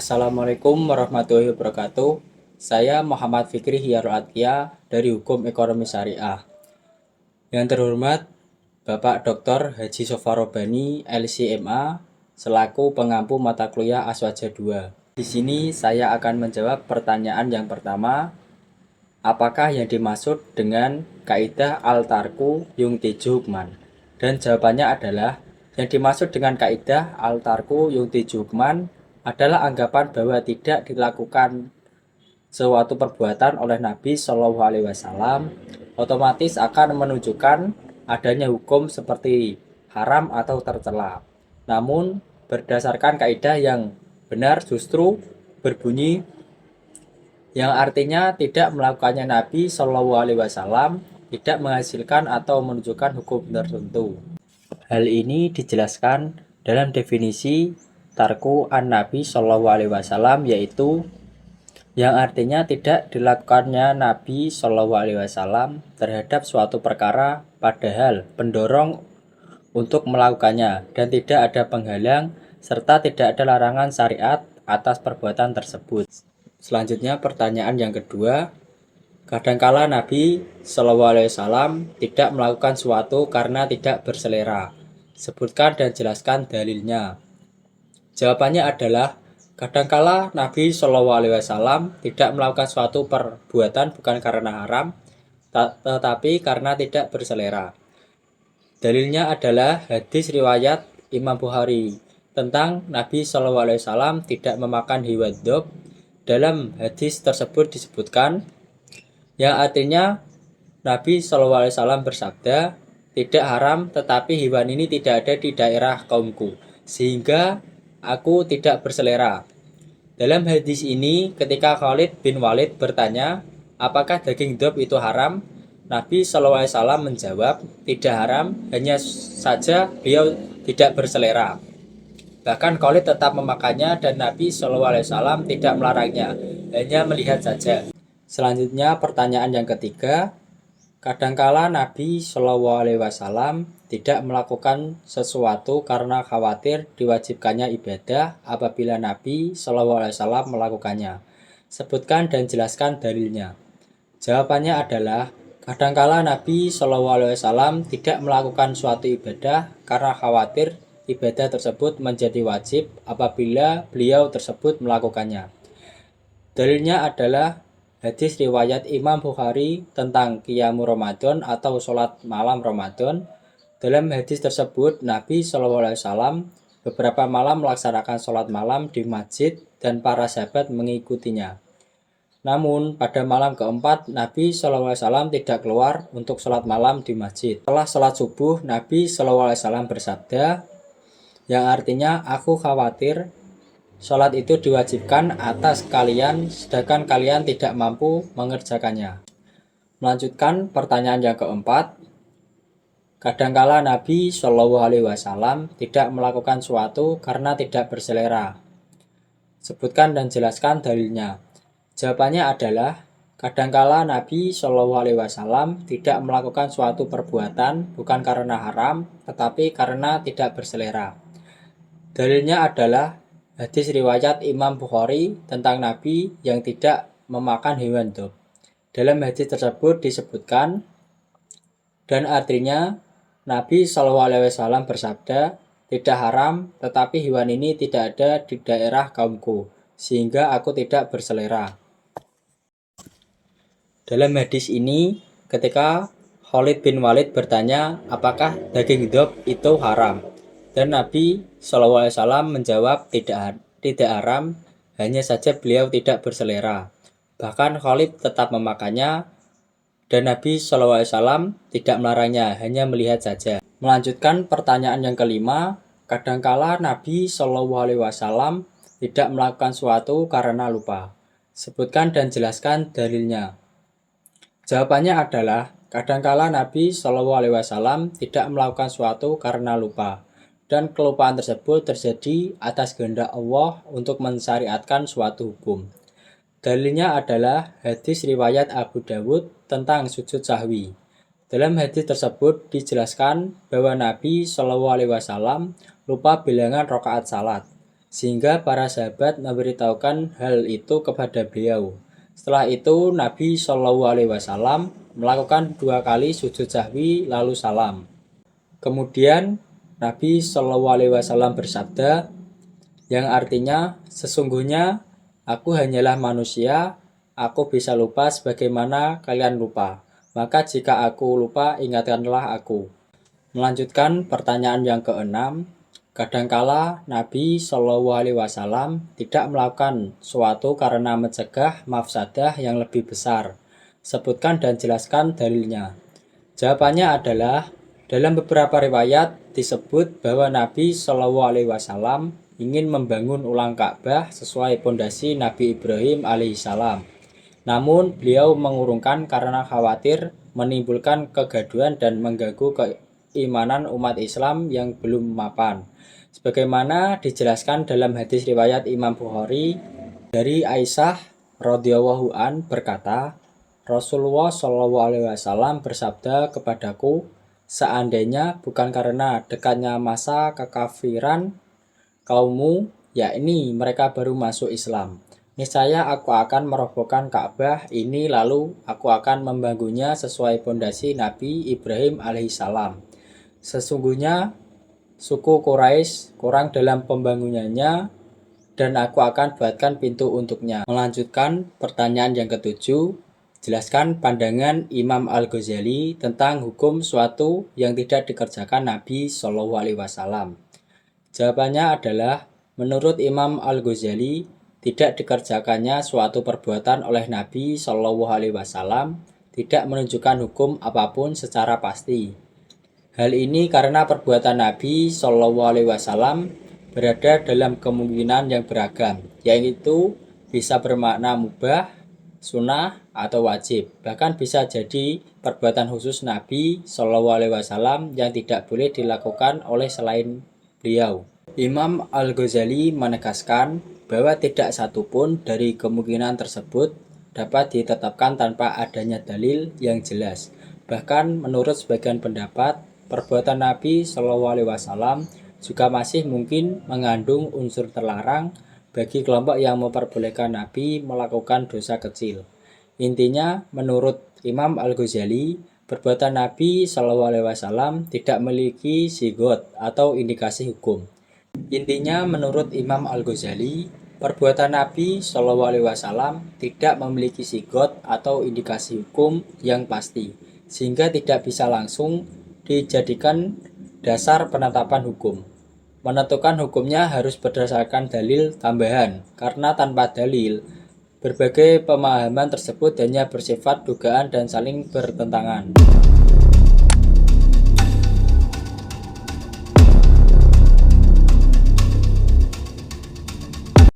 Assalamualaikum warahmatullahi wabarakatuh. Saya Muhammad Fikri Hiyarul Atkia dari Hukum Ekonomi Syariah. Yang terhormat Bapak Dr. Haji Sofar Robani, LCMA, selaku pengampu mata kuliah Aswaja 2. Di sini saya akan menjawab pertanyaan yang pertama, apakah yang dimaksud dengan kaidah al-tarku yungtiju hukman? Dan jawabannya adalah yang dimaksud dengan kaidah al-tarku yungtiju hukman adalah anggapan bahwa tidak dilakukan suatu perbuatan oleh Nabi Shallallahu Alaihi Wasallam otomatis akan menunjukkan adanya hukum seperti haram atau tercela. Namun berdasarkan kaidah yang benar justru berbunyi yang artinya tidak melakukannya Nabi Shallallahu Alaihi Wasallam tidak menghasilkan atau menunjukkan hukum tertentu. Hal ini dijelaskan dalam definisi tarku an-Nabi Shallallahu Alaihi Wasallam, yaitu yang artinya tidak dilakukannya Nabi Shallallahu Alaihi Wasallam terhadap suatu perkara padahal pendorong untuk melakukannya dan tidak ada penghalang serta tidak ada larangan syariat atas perbuatan tersebut. Selanjutnya pertanyaan yang kedua, kadangkala Nabi Shallallahu Alaihi Wasallam tidak melakukan suatu karena tidak berselera. Sebutkan dan jelaskan dalilnya. Jawabannya adalah kadangkala Nabi Shallallahu Alaihi Wasallam tidak melakukan suatu perbuatan bukan karena haram, tetapi karena tidak berselera. Dalilnya adalah hadis riwayat Imam Bukhari tentang Nabi Shallallahu Alaihi Wasallam tidak memakan hewan dob. Dalam hadis tersebut disebutkan yang artinya Nabi Shallallahu Alaihi Wasallam bersabda, tidak haram tetapi hewan ini tidak ada di daerah kaumku sehingga aku tidak berselera. Dalam hadis ini ketika Khalid bin Walid bertanya apakah daging dob itu haram, Nabi Shallallahu Alaihi Wasallam menjawab tidak haram, hanya saja beliau tidak berselera. Bahkan Khalid tetap memakannya dan Nabi Shallallahu Alaihi Wasallam tidak melarangnya, hanya melihat saja. Selanjutnya pertanyaan yang ketiga, kadangkala Nabi Shallallahu Alaihi Wasallam tidak melakukan sesuatu karena khawatir diwajibkannya ibadah apabila Nabi Shallallahu Alaihi Wasallam melakukannya. Sebutkan dan jelaskan dalilnya. Jawabannya adalah kadangkala Nabi Shallallahu Alaihi Wasallam tidak melakukan suatu ibadah karena khawatir ibadah tersebut menjadi wajib apabila beliau tersebut melakukannya. Dalilnya adalah hadis riwayat Imam Bukhari tentang Qiyamul Ramadan atau sholat malam Ramadan. Dalam hadis tersebut, Nabi Shallallahu Alaihi Wasallam beberapa malam melaksanakan sholat malam di masjid dan para sahabat mengikutinya. Namun pada malam keempat, Nabi Shallallahu Alaihi Wasallam tidak keluar untuk sholat malam di masjid. Setelah sholat subuh, Nabi Shallallahu Alaihi Wasallam bersabda, yang artinya aku khawatir sholat itu diwajibkan atas kalian sedangkan kalian tidak mampu mengerjakannya. Melanjutkan pertanyaan yang keempat, kadangkala Nabi Shallallahu Alaihi Wasallam tidak melakukan suatu karena tidak berselera. Sebutkan dan jelaskan dalilnya. Jawabannya adalah kadangkala Nabi Shallallahu Alaihi Wasallam tidak melakukan suatu perbuatan bukan karena haram, tetapi karena tidak berselera. Dalilnya adalah hadis riwayat Imam Bukhari tentang Nabi yang tidak memakan hewan dob. Dalam hadis tersebut disebutkan dan artinya Nabi Shallallahu Alaihi Wasallam bersabda, tidak haram, tetapi hewan ini tidak ada di daerah kaumku, sehingga aku tidak berselera. Dalam hadis ini, ketika Khalid bin Walid bertanya, apakah daging dob itu haram? Dan Nabi Shallallahu Alaihi Wasallam menjawab tidak haram, hanya saja beliau tidak berselera. Bahkan Khalid tetap memakannya dan Nabi Shallallahu Alaihi Wasallam tidak melarangnya, hanya melihat saja. Melanjutkan pertanyaan yang kelima, kadangkala Nabi Shallallahu Alaihi Wasallam tidak melakukan suatu karena lupa. Sebutkan dan jelaskan dalilnya. Jawabannya adalah kadangkala Nabi Shallallahu Alaihi Wasallam tidak melakukan suatu karena lupa. Dan kelupaan tersebut terjadi atas kehendak Allah untuk mensyariatkan suatu hukum. Dalilnya adalah hadis riwayat Abu Dawud tentang sujud sahwi. Dalam hadis tersebut dijelaskan bahwa Nabi Shallallahu Alaihi Wasallam lupa bilangan rakaat salat, sehingga para sahabat memberitahukan hal itu kepada beliau. Setelah itu Nabi Shallallahu Alaihi Wasallam melakukan 2 kali sujud sahwi lalu salam. Kemudian Nabi Shallallahu Alaihi Wasallam bersabda, yang artinya, sesungguhnya aku hanyalah manusia, aku bisa lupa sebagaimana kalian lupa. Maka jika aku lupa, ingatkanlah aku. Melanjutkan pertanyaan yang keenam, kadangkala Nabi Shallallahu Alaihi Wasallam tidak melakukan suatu karena mencegah mafsadah yang lebih besar. Sebutkan dan jelaskan dalilnya. Jawabannya adalah, dalam beberapa riwayat disebut bahwa Nabi Shallallahu Alaihi Wasallam ingin membangun ulang Ka'bah sesuai pondasi Nabi Ibrahim alaihissalam. Namun beliau mengurungkan karena khawatir menimbulkan kegaduhan dan mengganggu keimanan umat Islam yang belum mapan. Sebagaimana dijelaskan dalam hadis riwayat Imam Bukhari dari Aisyah radhiyallahu an berkata, Rasulullah Shallallahu Alaihi Wasallam bersabda kepadaku, seandainya bukan karena dekatnya masa kekafiran kaummu, yakni mereka baru masuk Islam, niscaya aku akan merobohkan Ka'bah ini lalu aku akan membangunnya sesuai pondasi Nabi Ibrahim alaihissalam. Sesungguhnya suku Quraisy kurang dalam pembangunannya dan aku akan buatkan pintu untuknya. Melanjutkan pertanyaan yang ketujuh, jelaskan pandangan Imam Al-Ghazali tentang hukum suatu yang tidak dikerjakan Nabi Shallallahu Alaihi Wasallam. Jawabannya adalah, menurut Imam Al-Ghazali, tidak dikerjakannya suatu perbuatan oleh Nabi Shallallahu Alaihi Wasallam tidak menunjukkan hukum apapun secara pasti. Hal ini karena perbuatan Nabi Shallallahu Alaihi Wasallam berada dalam kemungkinan yang beragam, yaitu bisa bermakna mubah, sunnah, atau wajib. Bahkan bisa jadi perbuatan khusus Nabi Shallallahu Alaihi Wasallam yang tidak boleh dilakukan oleh selain beliau. Imam Al-Ghazali menegaskan bahwa tidak satupun dari kemungkinan tersebut dapat ditetapkan tanpa adanya dalil yang jelas. Bahkan menurut sebagian pendapat, perbuatan Nabi Shallallahu Alaihi Wasallam juga masih mungkin mengandung unsur terlarang bagi kelompok yang memperbolehkan Nabi melakukan dosa kecil. Intinya, menurut Imam Al-Ghazali, perbuatan Nabi Shallallahu Alaihi Wasallam tidak memiliki sigot atau indikasi hukum. Intinya, menurut Imam Al-Ghazali, perbuatan Nabi Shallallahu Alaihi Wasallam tidak memiliki sigot atau indikasi hukum yang pasti, sehingga tidak bisa langsung dijadikan dasar penetapan hukum. Menentukan hukumnya harus berdasarkan dalil tambahan, karena tanpa dalil, berbagai pemahaman tersebut hanya bersifat dugaan dan saling bertentangan.